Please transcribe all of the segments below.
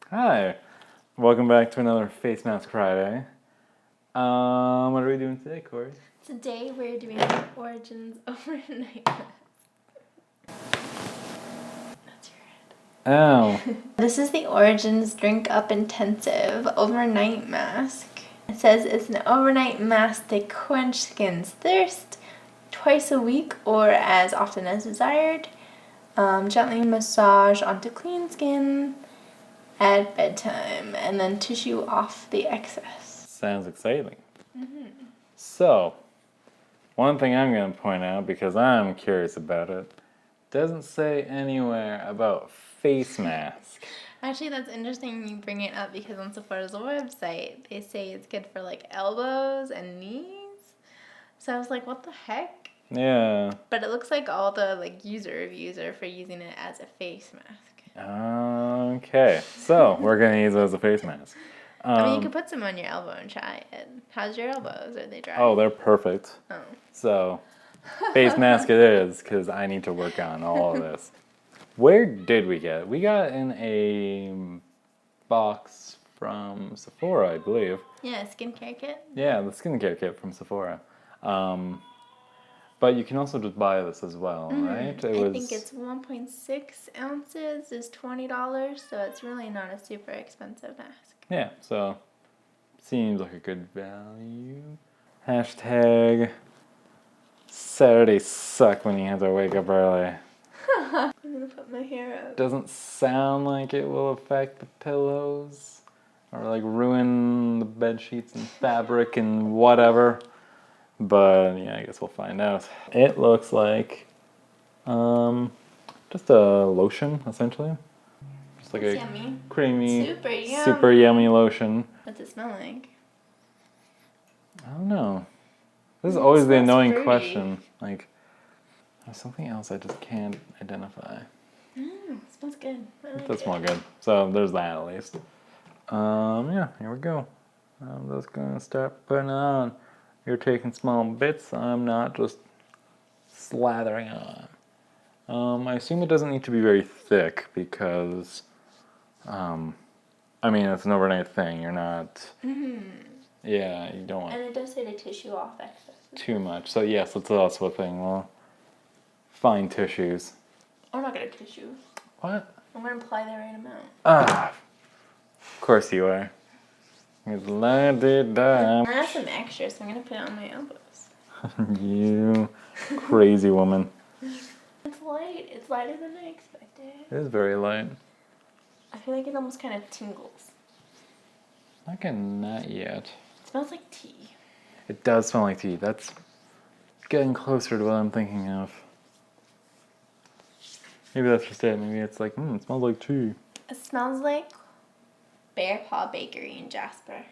Hi, welcome back to another Face Mask Friday. What are we doing today, Corey? Today we're doing the Origins Overnight Mask. That's your head. Oh. This is the Origins Drink Up Intensive Overnight Mask. It says it's an overnight mask to quench skin's thirst twice a week or as often as desired. Gently massage onto clean skin at bedtime and then tissue off the excess. Sounds exciting. So, one thing I'm going to point out because I'm curious about it, doesn't say anywhere about face mask. Actually, that's interesting you bring it up because on Sephora's website, they say it's good for like elbows and knees. So I was like, what the heck? Yeah. But it looks like all the like user reviews are for using it as a face mask. Okay, so we're going to use it as a face mask. I mean, you could put some on your elbow and try it. How's your elbows? Are they dry? Oh, they're perfect. Oh. So, face mask it is because I need to work on all of this. Where did we get it? We got it in a box from Sephora, I believe. Yeah, skincare kit. Yeah, the skincare kit from Sephora. But you can also just buy this as well, right? I think it's 1.6 ounces is $20, so it's really not a super expensive mask. Yeah, so seems like a good value. Hashtag Saturdays suck when you have to wake up early. I'm gonna put my hair up. Doesn't sound like it will affect the pillows or like ruin the bed sheets and fabric and whatever. But yeah, I guess we'll find out. It looks like just a lotion essentially. Just like It's a yummy. creamy, Super yummy lotion. What's it smell like? I don't know. This is always the smells annoying fruity. question. Like, there's something else I just can't identify. It smells good. It does smell good. So there's that at least. Yeah, here we go. I'm just gonna start putting it on. You're taking small bits. I'm not just slathering on. I assume it doesn't need to be very thick because, I mean, it's an overnight thing. You're not. Yeah, you don't want And it does say to tissue off excess. too much. So yes, that's also a thing. Well, fine tissues. I'm not gonna tissue. What? I'm gonna apply the right amount. Of course you are. It's la-di-da. I have some extra, so I'm gonna put it on my elbows. You crazy woman. It's light. It's lighter than I expected. It is very light. I feel like it almost kind of tingles. Not yet. It smells like tea. It does smell like tea. That's getting closer to what I'm thinking of. Maybe that's just it. Maybe it's like, it smells like tea. It smells like Bear Paw Bakery in Jasper.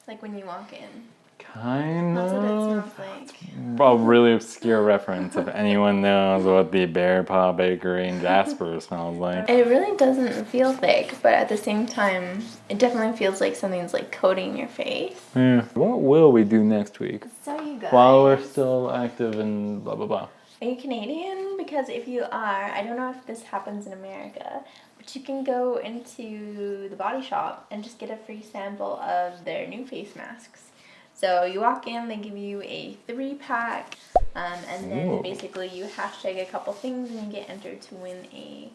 Like when you walk in. Kind That's what it of. smells like. A really obscure reference if anyone knows what the Bear Paw Bakery in Jasper smells like. It really doesn't feel thick, but at the same time, it definitely feels like something's like coating your face. Yeah. What will we do next week? So you guys. While we're still active and blah, blah, blah. Are you Canadian? Because if you are, I don't know if this happens in America, but you can go into the Body Shop and just get a free sample of their new face masks. So you walk in, they give you a 3-pack, and then Ooh. basically you hashtag a couple things and you get entered to win a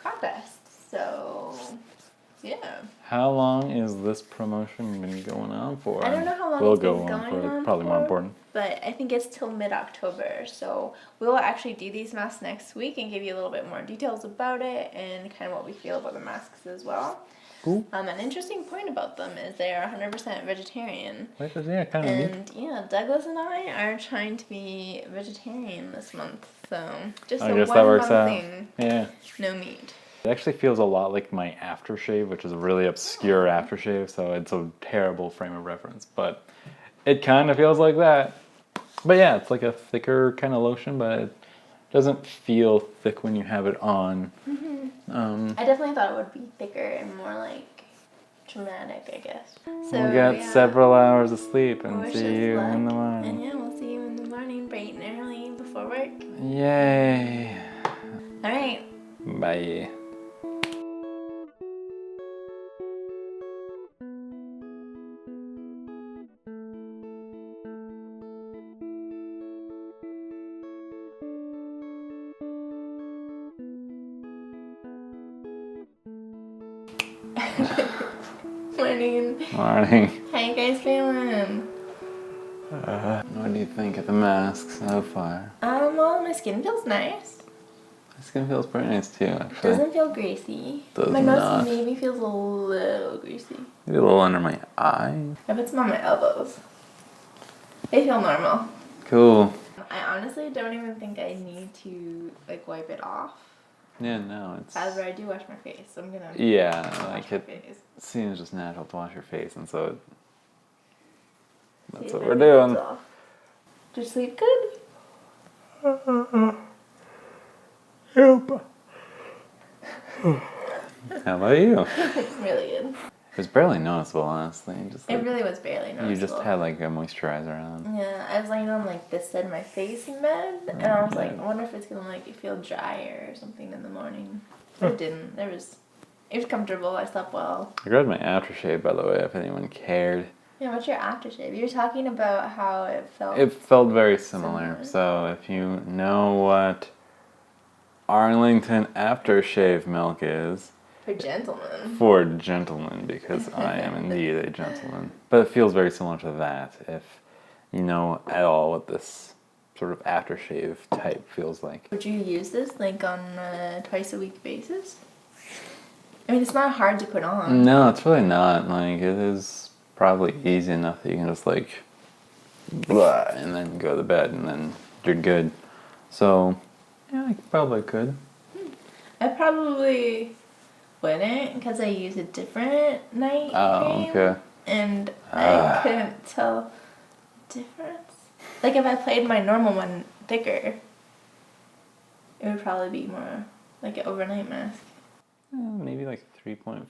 contest. So, yeah. How long is this promotion been going on for? I don't know how long We'll it's go been on going for on probably more for, important. but I think it's till mid-October. So we'll actually do these masks next week and give you a little bit more details about it and kind of what we feel about the masks as well. Cool. An interesting point about them is they are 100% vegetarian. Yeah, kind of neat. And yeah, Douglas and I are trying to be vegetarian this month. So just I a guess 1 that works month out. thing. Yeah. No meat. It actually feels a lot like my aftershave, which is a really obscure aftershave, so it's a terrible frame of reference. But it kind of feels like that. But yeah, it's like a thicker kind of lotion, but it doesn't feel thick when you have it on. I definitely thought it would be thicker and more like dramatic, I guess. So we got several hours of sleep and wish see us you luck. in the morning. And yeah, we'll see you in the morning, bright and early before work. Yay. All right. Bye. Morning. Morning. How you guys feeling? What do you think of the mask so far? Well, my skin feels nice. My skin feels pretty nice too, actually. Doesn't feel greasy. Does my nose not. maybe feels a little greasy. Maybe a little under my eye. I put some on my elbows. They feel normal. Cool. I honestly don't even think I need to like wipe it off. Yeah, no, it's... However, I do wash my face, so I'm gonna Yeah, wash like my it face. seems just natural to wash your face, and so it, that's See what if we're it gets doing. off. Did you sleep good? Yep. How about you? Really good. It was barely noticeable, honestly. Just It like, really was barely noticeable. you just had like a moisturizer on. Yeah, I was laying on like this side of my face in bed, and I was like, I wonder if it's gonna like feel drier or something in the morning. But it didn't. It was comfortable. I slept well. I grabbed my aftershave, by the way, if anyone cared. Yeah, what's your aftershave? You were talking about how it felt. It felt very similar. So if you know what Arlington aftershave milk is, For gentlemen. for gentlemen, because I am indeed a gentleman. But it feels very similar to that, if you know at all what this sort of aftershave type feels like. Would you use this like on a twice a week basis? I mean, it's not hard to put on. No, it's really not. Like, it is probably easy enough that you can just like, blah, and then go to bed, and then you're good. So, yeah, I probably could. I probably wouldn't because I use a different night cream. Okay. And I couldn't tell the difference. Like if I played my normal one thicker, it would probably be more like an overnight mask. Maybe like 3.5.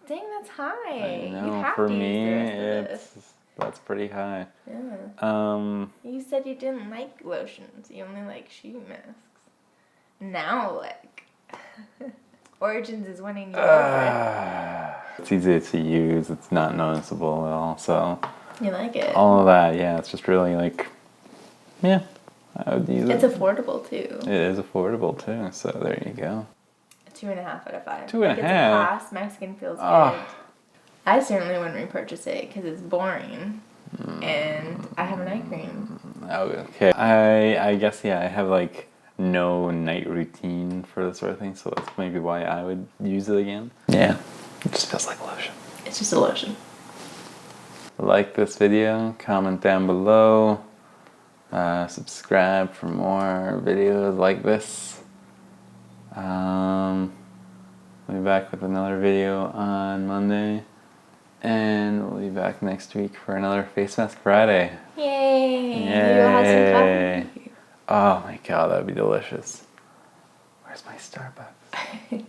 Dang, that's high. I You know, have for to me, use the rest of this. that's pretty high. Yeah. You said you didn't like lotions. You only like sheet masks. Now, like, Origins is winning you over. It's easy to use. It's not noticeable at all. So You like it. all of that, yeah, it's just really like, yeah, I would use It's it. affordable too. It is affordable too. So there you go. 2.5 out of 5. 2.5? It's a pass. My skin feels good. I certainly wouldn't repurchase it because it's boring. And I have a night cream. Okay. I guess, yeah, I have like no night routine for this sort of thing, so that's maybe why I would use it again. Yeah, it just feels like lotion. It's just a lotion. Like this video, comment down below, subscribe for more videos like this. We'll be back with another video on Monday, and we'll be back next week for another Face Mask Friday. Yay! Yay! Maybe we'll have some coffee. Oh my god, that would be delicious. Where's my Starbucks?